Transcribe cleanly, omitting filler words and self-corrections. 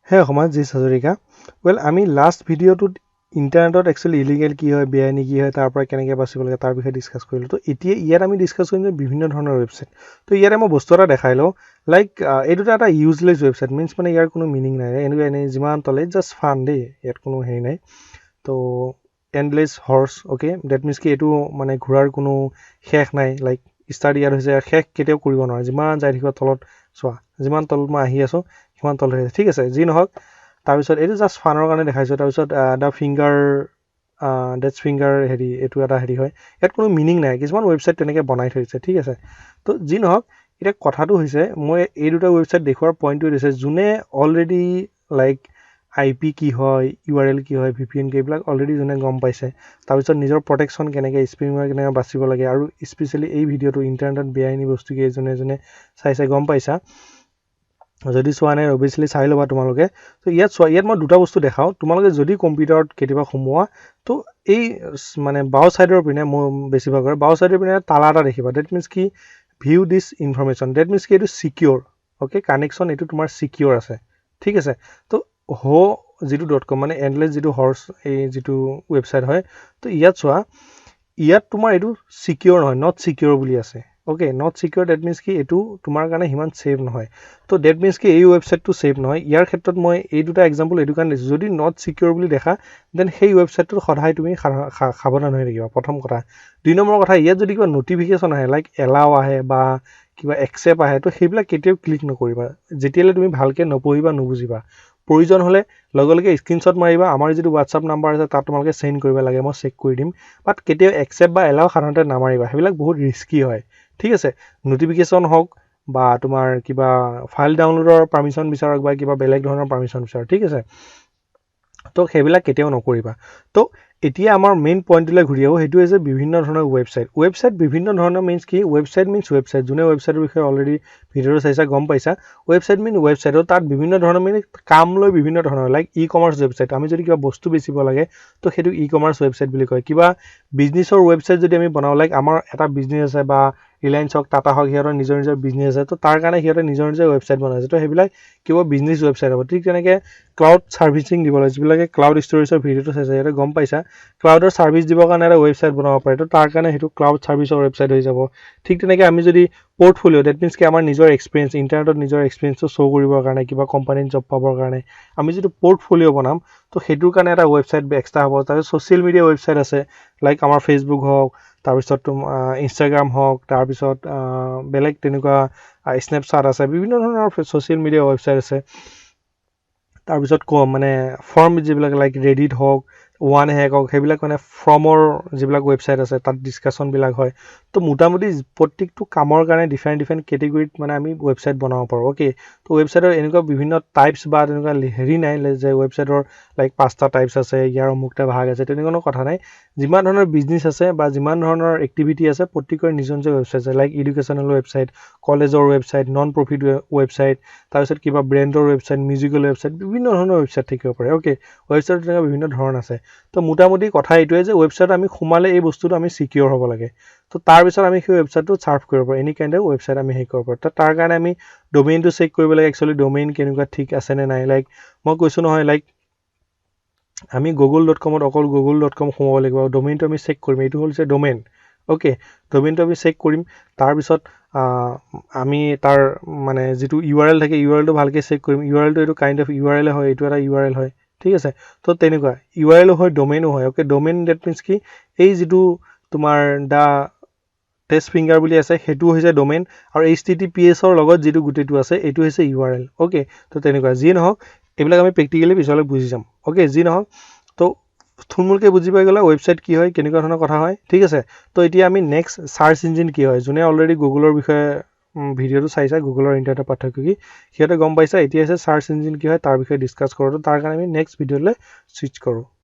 হে সমাজ G Hazarika well আমি লাষ্ট ভিডিঅ'টোত ইণ্টাৰনেটত একচুৱেলি ইলিগেল কি হয় বেআইনী কি হয় তাৰ পৰা কেনেকৈ বাচিব লাগে তাৰ বিষয়ে ডিছকাছ কৰিলোঁ তো এতিয়া ইয়াত আমি ডিছকাছ কৰিম যে বিভিন্ন ধৰণৰ ৱেবছাইট তো ইয়াতে মই বস্তু এটা দেখাই লওঁ লাইক এই দুটা এটা ইউজলেছ ৱেবছাইট মিনছ মানে ইয়াৰ কোনো মিনিং নাই এনেকুৱা এনেই যিমান তলে জাষ্ট ফান দেই ইয়াত কোনো হেৰি নাই তো endless horse okay that means কি এইটো মানে ঘূৰাৰ কোনো শেষ নাই লাইক ষ্টাৰ্ট ইয়াত হৈছে শেষ কেতিয়াও কৰিব নোৱাৰে যিমান যাই থাকিব তলত চোৱা যিমান তলত মই আহি আছোঁ সিমান তলত হৈছে ঠিক আছে যি নহওক তাৰপিছত এইটো জাষ্ট ফানৰ কাৰণে দেখাইছোঁ তাৰপিছত দ্য ফিংগাৰ ডেটছ ফিংগাৰ হেৰি এইটো এটা হেৰি হয় ইয়াত কোনো মিনিং নাই কিছুমান ৱেবছাইট তেনেকৈ বনাই থৈছে ঠিক আছে তো যি নহওক এতিয়া কথাটো হৈছে মই এই দুটা ৱেবছাইট দেখুৱাৰ পইণ্টটো দিছে যোনে অলৰেডি লাইক IP কি হয় URL কি হয় VPN কি এইবিলাক অলৰেডি যোনে গম পাইছে তাৰপিছত নিজৰ প্ৰটেকশ্যন কেনেকৈ স্পেমাৰ কেনেকৈ বাচিব লাগে আৰু স্পেচিয়েলি এই ভিডিঅ'টো ইণ্টাৰনেটত বেআইনী বস্তু কি যোনে চাইছে গম পাইছা যদি চোৱা নাই অভিয়াছলি চাই ল'বা তোমালোকে তো ইয়াত চোৱা ইয়াত মই দুটা বস্তু দেখাওঁ তোমালোকে যদি কম্পিউটাৰত কেতিয়াবা সোমোৱা তো এই মানে বাও ছাইডৰ পিনে মোৰ বেছিভাগৰ বাও ছাইডৰ পিনে তালা এটা দেখিবা ডেট মিনছ কি view this information that means কি এইটো ছিকিউৰ অ'কে কানেকশ্যন এইটো তোমাৰ ছিকিউৰ আছে ঠিক আছে তো যিটো .com মানে এণ্ডলেছ যিটো হৰ্চ এই যিটো ৱেবছাইট হয় তো ইয়াত চোৱা ইয়াত তোমাৰ এইটো ছিকিউৰ নহয় নট ছিকিউৰ বুলি আছে okay not secure that means কি এইটো তোমাৰ কাৰণে সিমান ছেফ নহয় তো ডেট মিনছ কি এই ৱেবছাইটটো ছেফ নহয় ইয়াৰ ক্ষেত্ৰত মই এই দুটা এক্সাম্পল এইটো কাৰণে দিছোঁ যদি নট ছিকিউৰ বুলি দেখা দেন সেই ৱেবছাইটটোত সদায় তুমি সাৱধান হৈ থাকিবা প্ৰথম কথা 2 নম্বৰ কথা ইয়াত যদি কিবা নটিফিকেশ্যন আহে লাইক এলাও আহে বা কিবা একচেপ্ট আহে তো সেইবিলাক কেতিয়াও ক্লিক নকৰিবা যেতিয়ালৈ তুমি ভালকৈ নপঢ়িবা নুবুজিবা প্ৰয়োজন হ'লে লগে লগে স্ক্ৰীনশ্বট মাৰিবা আমাৰ যিটো হোৱাটছআপ নাম্বাৰ আছে তাত তোমালোকে চেণ্ড কৰিব লাগে মই চেক কৰি দিম বাট কেতিয়াও একচেপ্ট বা এলাও সাধাৰণতে নামাৰিবা সেইবিলাক বহুত ৰিস্কি হয় ঠিক আছে নটিফিকেশ্যন হওক বা তোমাৰ কিবা ফাইল ডাউনলোডৰ পাৰ্মিশ্যন বিচাৰক বা কিবা বেলেগ ধৰণৰ পাৰ্মিশ্যন বিচাৰক ঠিক আছে তো সেইবিলাক কেতিয়াও নকৰিবা তো এতিয়া আমাৰ মেইন পইণ্টটোলৈ ঘূৰি আহোঁ সেইটো হৈছে বিভিন্ন ধৰণৰ ৱেবছাইট বিভিন্ন ধৰণৰ মিনছ কি ৱেবছাইট যোনে ৱেবছাইটৰ বিষয়ে অলৰেডি ভিডিঅ'টো চাইছা গম পাইছা ৱেবছাইট ৱেবছাইটত তাত বিভিন্ন ধৰণৰ মানে কাম লৈ বিভিন্ন ধৰণৰ লাইক কমাৰ্চ ৱেবছাইট আমি যদি কিবা বস্তু বেচিব লাগে তো সেইটো কমাৰ্চ ৱেবছাইট বুলি কয় কিবা বিজনেছৰ ৱেবছাইট যদি আমি বনাওঁ লাইক আমাৰ এটা বিজনেছ আছে বা ৰিলায়েন্স হওক টাটা হওক সিহঁতৰ নিজৰ বিজনেছ আছে তো তাৰ কাৰণে সিহঁতে নিজৰ ৱেবছাইট বনাইছে তো সেইবিলাক কিবা বিজনেছ ৱেবছাইট হ'ব ঠিক তেনেকৈ ক্লাউড ছাৰ্ভিচিং দিব লাগে যিবিলাকে ক্লাউড ষ্ট'ৰেজৰ ভিডিঅ'টো চাইছে সিহঁতে গম পাইছা ক্লাউডৰ ছাৰ্ভিচ দিবৰ কাৰণে এটা ৱেবছাইট বনাব পাৰে তো তাৰ কাৰণে সেইটো ক্লাউড ছাৰ্ভিচৰ ৱেবছাইট হৈ যাব ঠিক তেনেকৈ আমি যদি পৰ্টফলিঅ' ডেট মিনছ কি আমাৰ নিজৰ এক্সপিৰিয়েঞ্চ ইণ্টাৰনেটত নিজৰ এক্সপিৰিয়েঞ্চটো শ্ব' কৰিবৰ কাৰণে কিবা কোম্পানীত জব পাবৰ কাৰণে আমি যিটো পৰ্টফলিঅ' বনাম তো সেইটোৰ কাৰণে এটা ৱেবছাইট এক্সট্ৰা হ'ব তাৰপিছত ছ'চিয়েল মিডিয়া ৱেবছাইট আছে লাইক আমাৰ ফেচবুক হওক তাৰপিছত ইনষ্টাগ্ৰাম হওক তাৰপিছত বেলেগ তেনেকুৱা স্নেপচাট আছে বিভিন্ন ধৰণৰ ছ'চিয়েল মিডিয়া ৱেবছাইট আছে তাৰপিছত মানে ফৰ্ম যিবিলাক লাইক ৰেডিট হওক ওৱান হেক হওক সেইবিলাক মানে ফৰ্মৰ যিবিলাক ৱেবছাইট আছে তাত ডিছকাশ্যনবিলাক হয় তো মোটামুটি প্ৰত্যেকটো কামৰ কাৰণে ডিফাৰেণ্ট কেটেগৰীত মানে আমি ৱেবছাইট বনাব পাৰোঁ অ'কে তো ৱেবছাইটৰ এনেকুৱা বিভিন্ন টাইপছ বা তেনেকুৱা হেৰি নাই যে ৱেবছাইটৰ লাইক 5টা টাইপছ আছে ইয়াৰ অমুকটা ভাগ আছে তেনেকুৱা কথা নাই যিমান ধৰণৰ বিজনেছ আছে বা যিমান ধৰণৰ এক্টিভিটি আছে প্ৰত্যেকৰে নিজৰ ৱেবছাইট আছে লাইক এডুকেশ্যনেল ৱেবছাইট কলেজৰ ৱেবছাইট নন প্ৰফিট ৱেবছাইট তাৰপিছত কিবা ব্ৰেণ্ডৰ ৱেবছাইট মিউজিকেল ৱেবছাইট বিভিন্ন ধৰণৰ ৱেবছাইট থাকিব পাৰে অ'কে ৱেবছাইটত তেনেকুৱা বিভিন্ন ধৰণ আছে তো মোটামুটি কথা এইটোৱে যে ৱেবছাইট আমি সোমালে এই বস্তুটো আমি ছিকিউৰ হ'ব লাগে তো তাৰপিছত আমি সেই ৱেবছাইটটো ছাৰ্ভ কৰিব পাৰোঁ এনি কাইণ্ড অফ ৱেবছাইট আমি হেৰি কৰিব পাৰোঁ তো তাৰ কাৰণে আমি ডমেইনটো চেক কৰিব লাগে একচুৱেলি ডমেইন কেনেকুৱা ঠিক আছেনে নাই লাইক মই কৈছোঁ নহয় লাইক আমি google.comত অকল google.com সোমাব লাগিব আৰু ডমেইনটো আমি চেক কৰিম এইটো হৈছে ডমেইন অ'কে ডমেইনটো আমি চেক কৰিম তাৰপিছত আমি তাৰ মানে যিটো URL থাকে URLটো ভালকৈ চেক কৰিম URLটো এইটো কাইণ্ড অফ URL হয় এইটো এটা URL হয় ঠিক আছে তো তেনেকুৱা URL হয় ডমেইনো হয় অ'কে ডমেইন ডেট মিনছ কি এই যিটো তোমাৰ দ্য টেষ্ট ফিংগাৰ বুলি আছে সেইটো হৈছে ডমেইন আৰু HTTPSৰ লগত যিটো গোটেইটো আছে এইটো হৈছে URL অ'কে তো তেনেকুৱা যিয়ে নহওক এইবিলাক আমি প্ৰেক্টিকেলি পিছলৈ বুজি যাম অ'কে যি নহওক তো থুলমূলকৈ বুজি পাই গ'লে ৱেবছাইট কি হয় কেনেকুৱা ধৰণৰ কথা হয় ঠিক আছে তো এতিয়া আমি নেক্সট চাৰ্চ ইঞ্জিন কি হয় যোনে অলৰেডি গুগলৰ বিষয়ে ভিডিঅ'টো চাইছা গুগলৰ ইণ্টাৰনেটৰ পাৰ্থক্য কি সিহঁতে গম পাইছা এতিয়া হৈছে চাৰ্চ ইঞ্জিন কি হয় তাৰ বিষয়ে ডিছকাছ কৰোঁ তো তাৰ কাৰণে আমি নেক্সট ভিডিঅ'লৈ ছুইচ কৰোঁ